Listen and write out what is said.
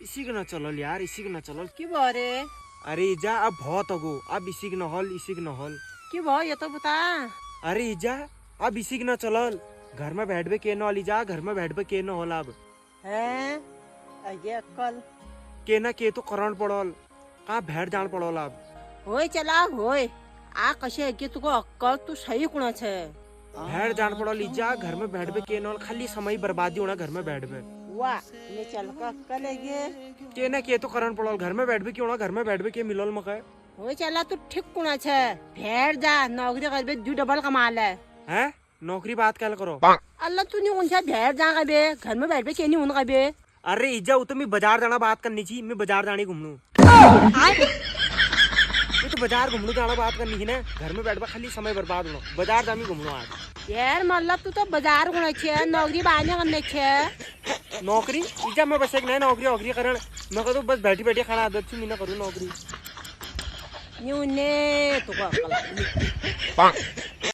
इसी के न चलल यार, इसी के न चलल। की भयो रे? अरे इजा अब बहुत अगो, अब इसी के न हल, इसी के न हल। की भयो ये तो बता। अरे इजा अब इसी के न चलल, घर में बैठ बे के न हल इजा, घर में बैठ बे के न हल अब। हैं अगे अक्कल के न के तो करण पड़ल, कहाँ भेड़ जान पड़ल अब। होय चला होय। आ कशी आहे की तुका अक्कल तू सही कुणाच है? भेड़ जान पड़ल इजा, घर में बैठ बे के न हल, खाली समय बर्बादी होना घर में बैठ बे। वाह ये चल का अक्कल है गे। के न के तो करण पड़ल, घर में बैठ बे क्यों ना, घर में बैठ बे के मिलल मके। होय चला तू ठीक कुणाच है? भेड़ जा नौकरी करबे दू डबल कमा ले। हैं नौकरी बात क्या करो। अल्लाह तू नहीं उनसे भेड़ जा कबे घर में बैठ बे के नहीं उन कबे। अरे इजा वो तो मैं बाजार जाना बात करनी थी, मैं बाजार जाने घूमनू। मैं तो बाजार घूमनू जाना बात करनी थी ना, घर में बैठ बे खाली समय बर्बाद होना, बाजार जामी घूमनू आज। यार मतलब तू तो बाजार कुणाच है नौकरी बाने करने छे। नौकरी इजा मैं बस एक नया नौकरी वोकरी करण, मैं तो बस बैठी बैठी खाना आदत थी, मैं ना करूँ नौकरी। यूं ने तुका अक्कल